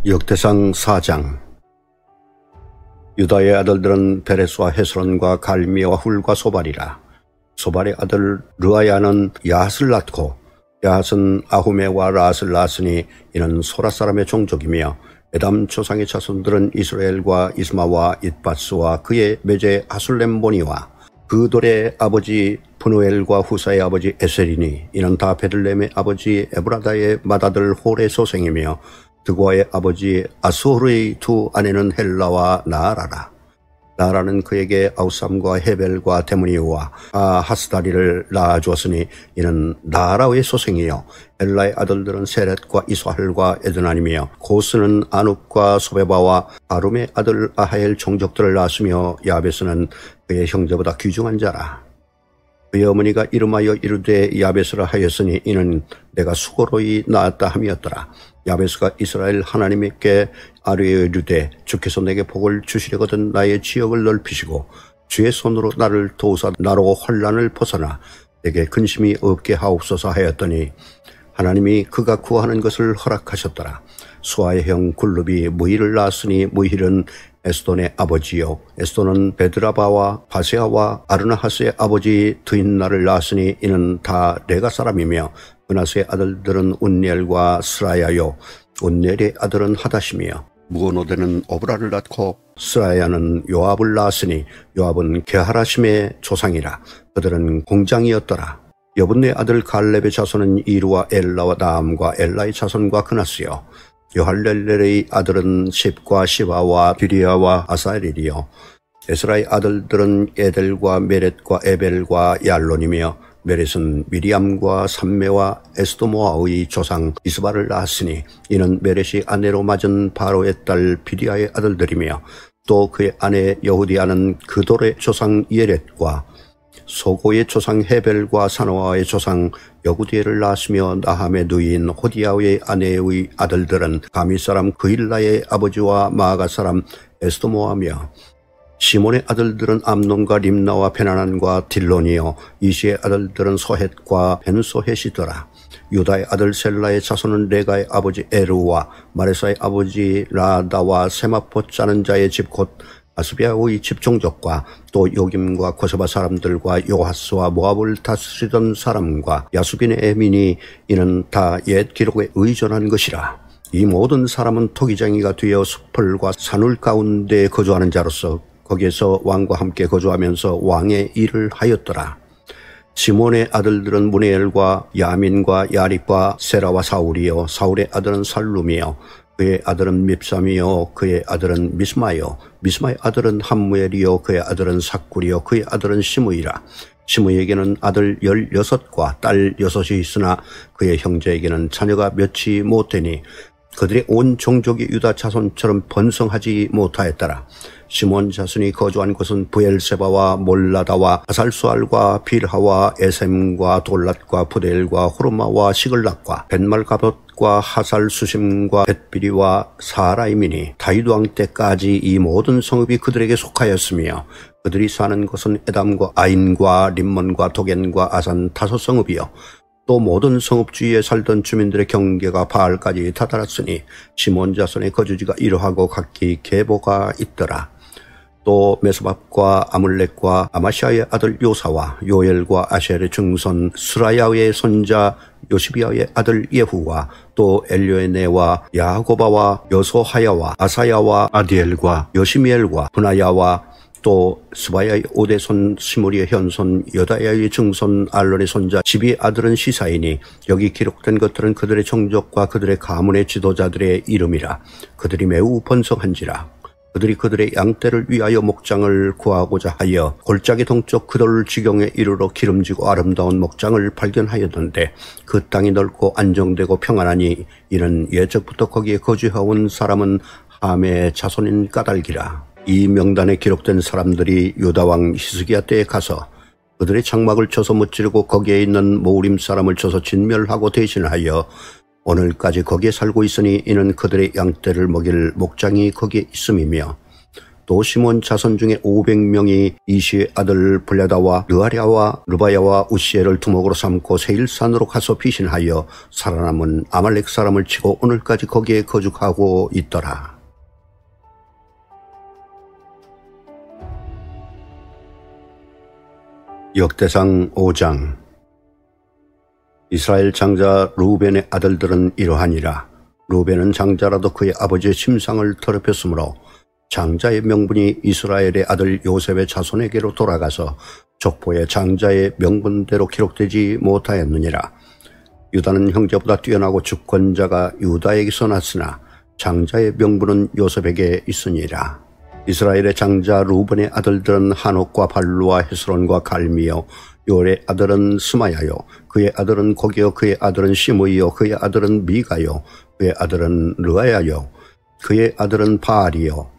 역대상 4장. 유다의 아들들은 베레스와 헤스론과 갈미와 훌과 소발이라. 소발의 아들 르아야는 야핫을 낳고 야핫은 아후메와 라앗을 낳았으니 이는 소라 사람의 종족이며 에담 조상의 자손들은 이스라엘과 이스마와 잇바스와 그의 매제 하술렘보니와 그 돌의 아버지 푸누엘과 후사의 아버지 에셀이니 이는 다 베들레헴의 아버지 에브라다의 맏아들 홀의 소생이며 드고아의 아버지 아수르의 두 아내는 헬라와 나아라라. 나아라는 그에게 아우삼과 헤벨과 데모니와 하스다리를 낳아주었으니 이는 나아라의 소생이요 헬라의 아들들은 세렛과 이스활과 에드난이며 고스는 아눕과 소베바와 아룸의 아들 아하엘 종족들을 낳았으며 야베스는 그의 형제보다 귀중한 자라. 그의 어머니가 이름하여 이르되 야베스라 하였으니 이는 내가 수고로이 낳았다 함이었더라. 야베스가 이스라엘 하나님께 아뢰이르되 주께서 내게 복을 주시려거든 나의 지역을 넓히시고 주의 손으로 나를 도우사 나로 환난을 벗어나 내게 근심이 없게 하옵소서 하였더니 하나님이 그가 구하는 것을 허락하셨더라. 수아의 형 굴룹이 무힐을 낳았으니 무힐은 에스돈의 아버지요 에스돈은 베드라바와 바세아와 아르나하스의 아버지 드인나를 낳았으니 이는 다 레가 사람이며 그나스의 아들들은 운니엘과 스라야요 운니엘의 아들은 하닷이며 무고노데는 오브라를 낳고 스라야는 요압을 낳았으니 요압은 게하라심의 조상이라. 그들은 공장이었더라. 여분네 아들 갈렙의 자손은 이루와 엘라와 나암과 엘라의 자손과 그나스요 요할렐렐의 아들은 십과 시바와 비리아와 아사엘이요 에스라의 아들들은 에델과 메렛과 에벨과 얄론이며 메렛은 미리암과 삼메와 에스도모아의 조상 이스바를 낳았으니 이는 메렛이 아내로 맞은 바로의 딸 비리아의 아들들이며 또 그의 아내 여후디아는 그돌의 조상 예렛과 소고의 조상 헤벨과 사노아의 조상 여구디엘을 낳았으며 나함의 누이인 호디아의 아내의 아들들은 가미 사람 그일라의 아버지와 마아가 사람 에스도모아며 시몬의 아들들은 암논과 림나와 베나난과 딜론이요 이시의 아들들은 소헷과 벤소헷이더라. 유다의 아들 셀라의 자손은 레가의 아버지 에르와 마레사의 아버지 라다와 세마포 짜는 자의 집 곧 아스비아의 집 종족과 또 요김과 고세바 사람들과 요하스와 모압을 다스리던 사람과 야수빈의 애민이 이는 다 옛 기록에 의존한 것이라. 이 모든 사람은 토기장이가 되어 숲풀과 산울 가운데 거주하는 자로서 거기에서 왕과 함께 거주하면서 왕의 일을 하였더라. 시몬의 아들들은 무네엘과 야민과 야립과 세라와 사울이요 사울의 아들은 살룸이요 그의 아들은 밉삼이요 그의 아들은 미스마요 미스마의 아들은 함무엘이요 그의 아들은 삭굴이요 그의 아들은 시므이라. 시므에게는 아들 16과 딸 6이 있으나 그의 형제에게는 자녀가 몇이 못되니 그들의 온 종족이 유다 자손처럼 번성하지 못하였더라. 시몬 자손이 거주한 곳은 부엘세바와 몰라다와 아살수알과 빌하와 에셈과 돌랏과 부델과 호르마와 시글락과 벤말가봇과 하살수심과 벳비리와 사라임이니 다윗 왕 때까지 이 모든 성읍이 그들에게 속하였으며 그들이 사는 곳은 에담과 아인과 림몬과 도겐과 아산 5성읍이요 또 모든 성읍 주위에 살던 주민들의 경계가 바알까지 다다랐으니 시몬 자손의 거주지가 이러하고 각기 계보가 있더라. 또 메소밥과 아물렉과 아마시아의 아들 요사와 요엘과 아셀의 증손 스라야의 손자 요시비아의 아들 예후와 또 엘료에네와 야고바와 여소하야와 아사야와 아디엘과 여시미엘과 분하야와 또 스바야의 오대손 시므리의 현손 여다야의 증손 알론의 손자 지비의 아들은 시사이니 여기 기록된 것들은 그들의 종족과 그들의 가문의 지도자들의 이름이라. 그들이 매우 번성한지라. 그들이 그들의 양떼를 위하여 목장을 구하고자 하여 골짜기 동쪽 그돌 지경에 이르러 기름지고 아름다운 목장을 발견하였는데 그 땅이 넓고 안정되고 평안하니 이는 예적부터 거기에 거주해온 사람은 함의 자손인 까닭이라. 이 명단에 기록된 사람들이 유다왕 히스기야 때에 가서 그들의 장막을 쳐서 무찌르고 거기에 있는 모우림 사람을 쳐서 진멸하고 대신하여 오늘까지 거기에 살고 있으니 이는 그들의 양떼를 먹일 목장이 거기에 있음이며 또 시몬 자손 중에 500명이 이시의 아들 블레다와 르아랴와 르바야와 우시엘을 두목으로 삼고 세일산으로 가서 피신하여 살아남은 아말렉 사람을 치고 오늘까지 거기에 거주하고 있더라. 역대상 5장. 이스라엘 장자 르우벤의 아들들은 이러하니라. 르우벤은 장자라도 그의 아버지의 심상을 더럽혔으므로 장자의 명분이 이스라엘의 아들 요셉의 자손에게로 돌아가서 족보의 장자의 명분대로 기록되지 못하였느니라. 유다는 형제보다 뛰어나고 주권자가 유다에게서 났으나 장자의 명분은 요셉에게 있으니라. 이스라엘의 장자 르우벤의 아들들은 하녹과 발루와 헤스론과 갈미요, 요엘의 아들은 스마야요, 그의 아들은 고기요, 그의 아들은 시므이요, 그의 아들은 미가요, 그의 아들은 르아야요, 그의 아들은 바알이요,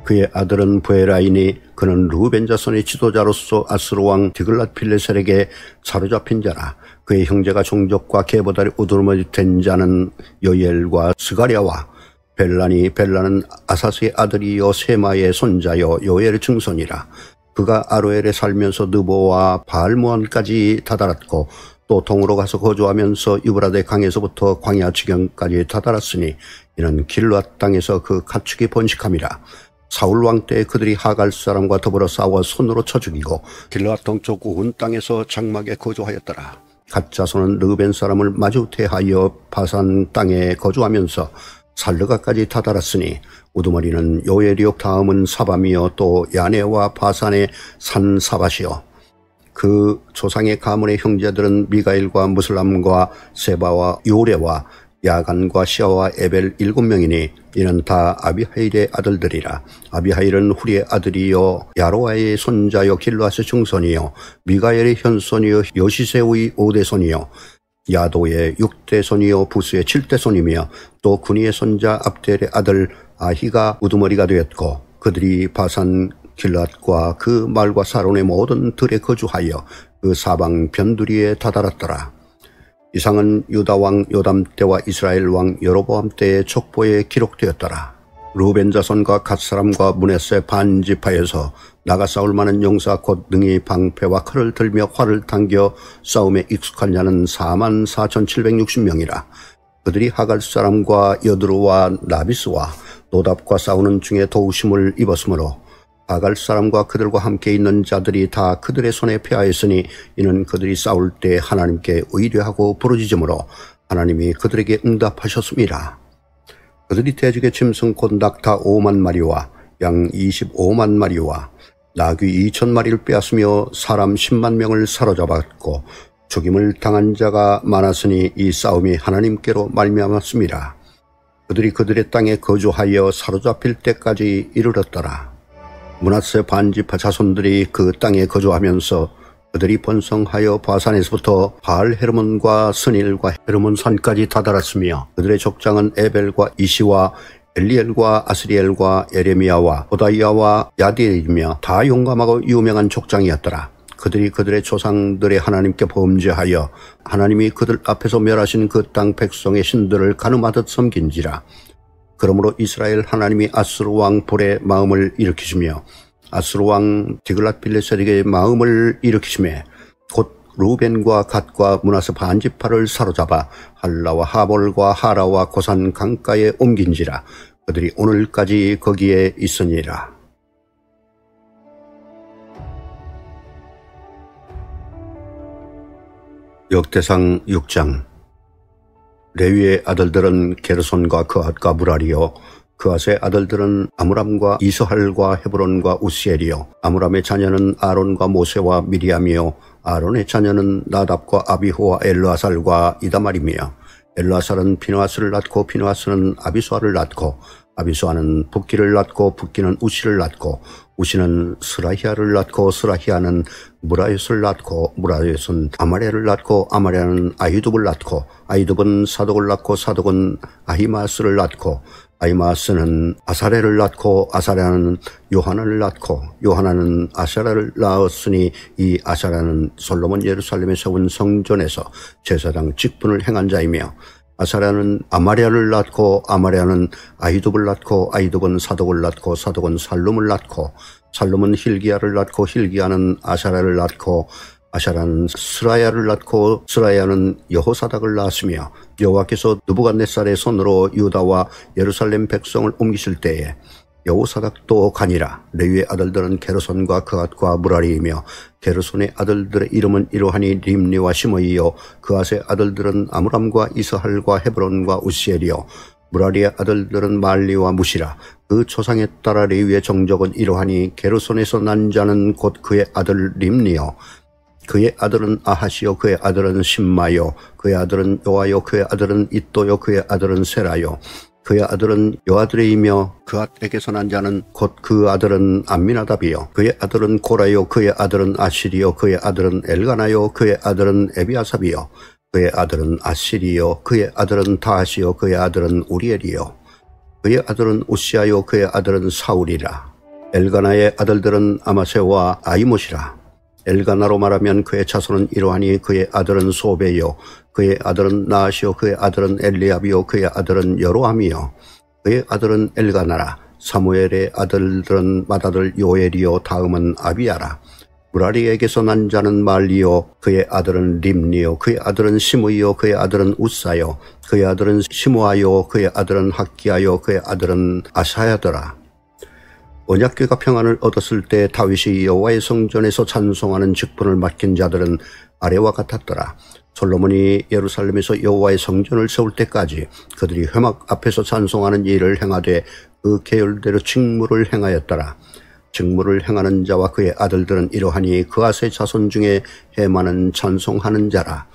그의 아들은 부에라이니 그는 르우벤 자손의 지도자로서 아스루 왕 디글랏필레셀에게 사로잡힌 자라. 그의 형제가 종족과 계보다리 우두머리 된 자는 여이엘과 스가랴와 벨라는 아사스의 아들이요 세마의 손자요 요엘의 증손이라. 그가 아로엘에 살면서 느보와 바알모안까지 다다랐고 또 동으로 가서 거주하면서 유브라데 강에서부터 광야 지경까지 다다랐으니 이는 길르앗 땅에서 그 가축이 번식함이라. 사울 왕 때 그들이 하갈 사람과 더불어 싸워 손으로 쳐 죽이고 길르앗 동쪽 우훈 땅에서 장막에 거주하였더라. 갓 자손은 르벤 사람을 마주대하여 바산 땅에 거주하면서 살르가까지 다다랐으니 우두머리는 요엘이요 다음은 사밤이요 또 야네와 바산의 산 사밭이요. 그 조상의 가문의 형제들은 미가일과 무슬람과 세바와 요레와 야간과 시아와 에벨 7명이니 이는 다 아비하일의 아들들이라. 아비하일은 후리의 아들이요 야로아의 손자요 길르앗의 증손이요 미가엘의 현손이요 여시세의 5대손이요 야도의 6대손이요 부스의 7대손이며 또 군이의 손자 압델의 아들 아히가 우두머리가 되었고 그들이 바산 길앗과 그 말과 사론의 모든 들에 거주하여 그 사방 변두리에 다다랐더라. 이상은 유다 왕 요담 때와 이스라엘 왕 여로보암 때의 족보에 기록되었더라. 르우벤 자손과 갓 사람과 므낫세 반 지파에서 나가 싸울 만한 용사 곧 능히 방패와 칼을 들며 활을 당겨 싸움에 익숙한 자는 44,760명이라. 그들이 하갈 사람과 여드루와 나비스와 노답과 싸우는 중에 도우심을 입었으므로 하갈 사람과 그들과 함께 있는 자들이 다 그들의 손에 패하였으니 이는 그들이 싸울 때 하나님께 의뢰하고 부르짖음으로 하나님이 그들에게 응답하셨습니다. 그들이 대적의 짐승 곧 낙타 5만 마리와 양 25만 마리와 나귀 2천 마리를 빼앗으며 사람 10만 명을 사로잡았고 죽임을 당한 자가 많았으니 이 싸움이 하나님께로 말미암았습니다. 그들이 그들의 땅에 거주하여 사로잡힐 때까지 이르렀더라. 므낫세 반지파 자손들이 그 땅에 거주하면서 그들이 번성하여 바산에서부터 바알 헤르몬과 스닐과 헤르몬 산까지 다다랐으며 그들의 족장은 에벨과 이시와 엘리엘과 아스리엘과 에레미야와 호다이야와 야디엘이며 다 용감하고 유명한 족장이었더라. 그들이 그들의 조상들의 하나님께 범죄하여 하나님이 그들 앞에서 멸하신 그 땅 백성의 신들을 가늠하듯 섬긴지라. 그러므로 이스라엘 하나님이 아스루 왕 볼의 마음을 일으키시며 아스루 왕 디글랏필레셀에게 마음을 일으키시며 곧 루벤과 갓과 므낫세 반지파를 사로잡아 할라와 하볼과 하라와 고산 강가에 옮긴지라. 그들이 오늘까지 거기에 있으니라. 역대상 6장. 레위의 아들들은 게르손과 그앗과 무라리요 그앗의 아들들은 아므람과 이스할과 헤브론과 우시엘이요 아므람의 자녀는 아론과 모세와 미리암이요 아론의 자녀는 나답과 아비후와 엘르아살과 이다말이며 엘르아살은 비누아스를 낳고 비누아스는 아비수아를 낳고 아비수아는 붓기를 낳고 붓기는 우시를 낳고 우시는 스라히아를 낳고 스라히아는 무라요스를 낳고 무라요스는 아마랴를 낳고 아마랴는 아히둡을 낳고 아히둡은 사독을 낳고 사독은 아히마스를 낳고 아히마스는 아사레를 낳고 아사레는 요하나를 낳고 요하나는 아샤라를 낳았으니 이 아샤라는 솔로몬 예루살렘에 세운 성전에서 제사장 직분을 행한 자이며 아사랴는 아마랴를 낳고 아마랴는 아히둡을 낳고 아히둡은 사독을 낳고 사독은 살룸을 낳고 살룸은 hil기야를 낳고 hil기야는 아샤랴를 낳고 아샤랴는 스라야를 낳고 스라야는 여호사닥을 낳았으며 여호와께서 느부갓네살의 손으로 유다와 예루살렘 백성을 옮기실 때에 여호사닥도 가니라. 레위의 아들들은 게르손과 그앗과 무라리이며 게르손의 아들들의 이름은 이러하니 림리와 시므이요 그앗의 아들들은 아므람과 이스할과 헤브론과 우시엘이요 무라리의 아들들은 말리와 무시라. 그 조상에 따라 레위의 정적은 이러하니 게르손에서 난 자는 곧 그의 아들 림리요 그의 아들은 아하시요 그의 아들은 심마요 그의 아들은 요아요 그의 아들은 이또요 그의 아들은 세라요 그의 아들은 여아드레이며 그앗에게서 난 자는 곧 그 아들은 암미나답이요 그의 아들은 고라요 그의 아들은 아시리요 그의 아들은 엘가나요 그의 아들은 에비아삽이요 그의 아들은 아시리요 그의 아들은 다하시요 그의 아들은 우리엘이요 그의 아들은 우시아요 그의 아들은 사울이라. 엘가나의 아들들은 아마세와 아이못이라. 엘가나로 말하면 그의 자손은 이러하니 그의 아들은 소베요 그의 아들은 나하시요 그의 아들은 엘리압이요 그의 아들은 여로함이요 그의 아들은 엘가나라. 사무엘의 아들들은 맏아들 요엘이요 다음은 아비야라. 무라리에게서 난 자는 말리요 그의 아들은 림리요 그의 아들은 시므이요 그의 아들은 우사요 그의 아들은 시므아요 그의 아들은 학기야요 그의 아들은 아사야더라. 언약궤가 평안을 얻었을 때 다윗이 여호와의 성전에서 찬송하는 직분을 맡긴 자들은 아래와 같았더라. 솔로몬이 예루살렘에서 여호와의 성전을 세울 때까지 그들이 회막 앞에서 찬송하는 일을 행하되 그 계율대로 직무를 행하였더라. 직무를 행하는 자와 그의 아들들은 이러하니 그앗의 자손 중에 헤만은 찬송하는 자라.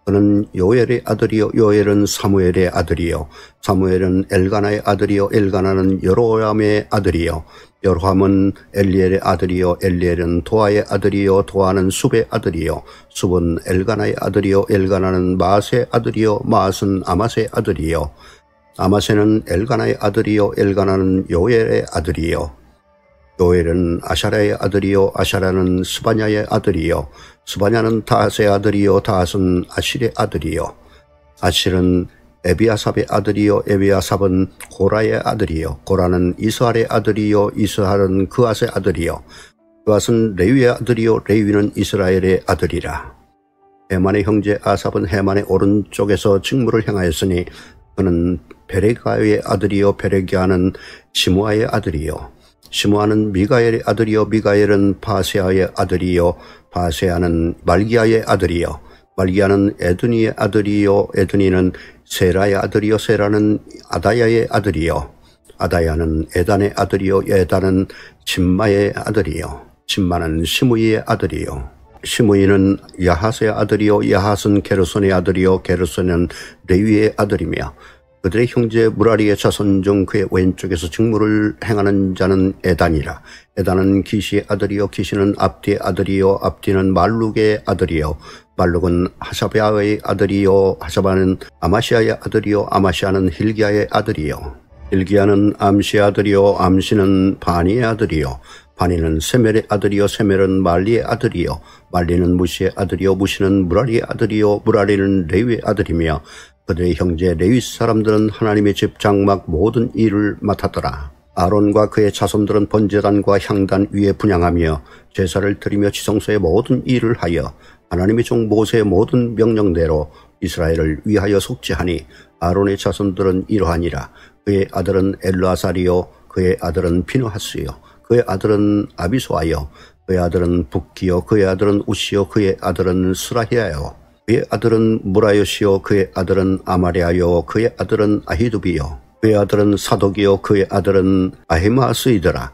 그는 요엘의 아들이요 요엘은 사무엘의 아들이요 사무엘은 엘가나의 아들이요 엘가나는 여로함의 아들이요 여로함은 엘리엘의 아들이요 엘리엘은 도아의 아들이요 도아는 숲의 아들이요 숲은 엘가나의 아들이요 엘가나는 마앗의 아들이요 마앗은 아마스의 아들이요 아마스는 엘가나의 아들이요 엘가나는 요엘의 아들이요 요엘은 아샤랴의 아들이요 아샤랴는 스바냐의 아들이요 스바냐는 다핫의 아들이요 다핫은 아실의 아들이요 아실은 에비아삽의 아들이요 에비아삽은 고라의 아들이요 고라는 이스할의 아들이요 이스할은 그앗의 아들이요 그앗은 레위의 아들이요 레위는 이스라엘의 아들이라. 헤만의 형제 아삽은 헤만의 오른쪽에서 직무를 행하였으니 그는 베레가의 아들이요 베레기아는 시므아의 아들이요 시므아는 미가엘의 아들이요 미가엘은 바세아의 아들이요 바세아는 말기야의 아들이요 말기야는 에드니의 아들이요 에드니는 세라의 아들이요 세라는 아다야의 아들이요 아다야는 에단의 아들이요 에단은 침마의 아들이요 침마는 시므이의 아들이요 시므이는 야핫의 아들이요 야핫은 게르손의 아들이요 게르손은 레위의 아들이며 그들의 형제 무라리의 자손 중 그의 왼쪽에서 직무를 행하는 자는 에단이라. 에단은 기시의 아들이요 기시는 압디의 아들이요 압디는 말룩의 아들이요 말룩은 하사베아의 아들이요 하사바는 아마시아의 아들이요 아마시아는 hil기야의 아들이요 hil기야는 암시의 아들이요 암시는 바니의 아들이요 바니는 세멜의 아들이요 세멜은 말리의 아들이요 말리는 무시의 아들이요 무시는 무라리의 아들이요 무라리는 레위의 아들이며 그들의 형제 레위 사람들은 하나님의 집 장막 모든 일을 맡았더라. 아론과 그의 자손들은 번제단과 향단 위에 분향하며 제사를 드리며 지성소의 모든 일을 하여 하나님의 종 모세의 모든 명령대로 이스라엘을 위하여 속죄하니 아론의 자손들은 이러하니라. 그의 아들은 엘르아살이요 그의 아들은 비누하스요 그의 아들은 아비소아요 그의 아들은 붓기요 그의 아들은 우시요 그의 아들은 스라히야요 그의 아들은 무라요시요 그의 아들은 아마랴요 그의 아들은 아히두비요 그의 아들은 사독이요 그의 아들은 아히마스이더라.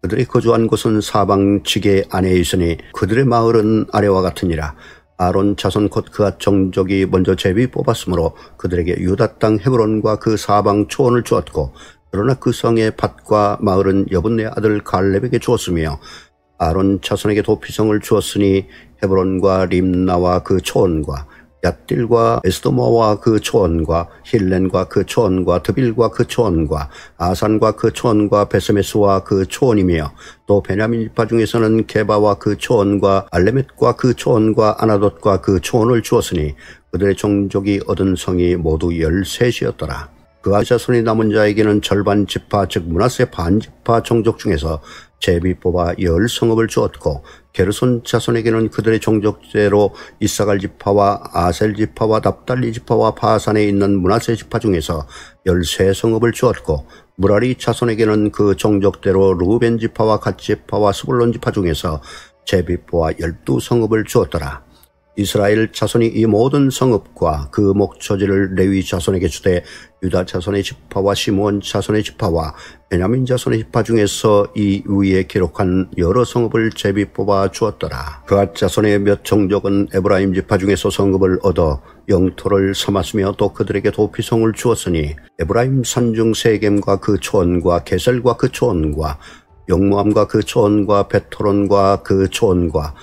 그들이 거주한 곳은 사방 지게 안에 있으니 그들의 마을은 아래와 같으니라. 아론 자손 곧 그앗 정족이 먼저 제비 뽑았으므로 그들에게 유다 땅 헤브론과 그 사방 초원을 주었고 그러나 그 성의 밭과 마을은 여분네 아들 갈렙에게 주었으며 아론 자손에게 도피성을 주었으니 헤브론과 림나와 그 초원과 얏딜과 에스도모와 그 초원과 힐렌과 그 초원과 드빌과 그 초원과 아산과 그 초원과 베세메스와 그 초원이며 또 베냐민 지파 중에서는 게바와 그 초원과 알레멧과 그 초원과 아나돗과 그 초원을 주었으니 그들의 종족이 얻은 성이 모두 13이었더라. 그가 자손이 남은 자에게는 절반 지파 즉 므낫세 반지파 종족 중에서 제비 뽑아 10성읍을 주었고 게르손 자손에게는 그들의 종족대로 이사갈 지파와 아셀 지파와 납달리 지파와 바산에 있는 므낫세 지파 중에서 13성읍을 주었고 무라리 자손에게는 그 종족대로 루벤 지파와 갓 지파와 스불론 지파 중에서 제비 뽑아 12성읍을 주었더라. 이스라엘 자손이 이 모든 성읍과 그 목초지를 레위 자손에게 주되 유다 자손의 지파와 시므온 자손의 지파와 베냐민 자손의 지파 중에서 이 위에 기록한 여러 성읍을 제비 뽑아 주었더라. 그앗 자손의 몇 종족은 에브라임 지파 중에서 성읍을 얻어 영토를 삼았으며 또 그들에게 도피성을 주었으니 에브라임 산중 세겜과 그 초원과 게셀과 그 초원과 용무암과 그 초원과 베토론과 그 초원과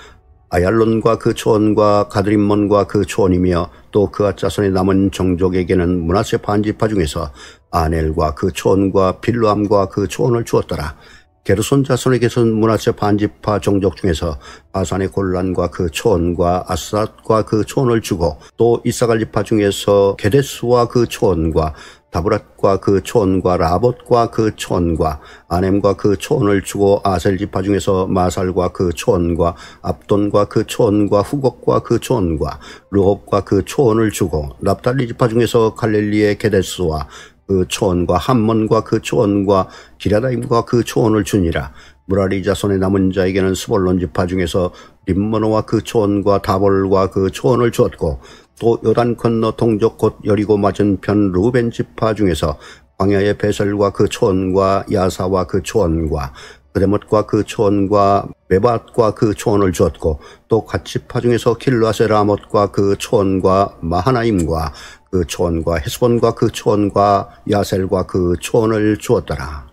아얄론과 그 초원과 가드림몬과 그 초원이며 또 그앗 자손의 남은 종족에게는 므낫세 반지파 중에서 아넬과 그 초원과 빌루암과 그 초원을 주었더라. 게르손 자손에게서는 므낫세 반지파 종족 중에서 바산의 골란과 그 초원과 아스랏과 그 초원을 주고 또 이사갈 지파 중에서 게데스와 그 초원과 다브랏과 그 초원과 라봇과 그 초원과 아넴과 그 초원을 주고 아셀 지파 중에서 마살과 그 초원과 압돈과 그 초원과 후곡과 그 초원과 르홉과 그 초원을 주고 납달리 지파 중에서 갈릴리의 게데스와 그 초원과 함몬과 그 초원과 기랴다임과 그 초원을 주니라. 무라리 자손의 남은 자에게는 스볼론 지파 중에서 림모노와 그 초원과 다볼과 그 초원을 주었고 또 요단 건너 동쪽 곧 여리고 맞은편 루벤 지파 중에서 광야의 베셀과 그 초원과 야사와 그 초원과 그데못과 그 초원과 메밧과 그 초원을 주었고 또 갓 지파 중에서 길르앗의 라못과 그 초원과 마하나임과 그 초원과 헤스본과 그 초원과 야셀과 그 초원을 주었더라.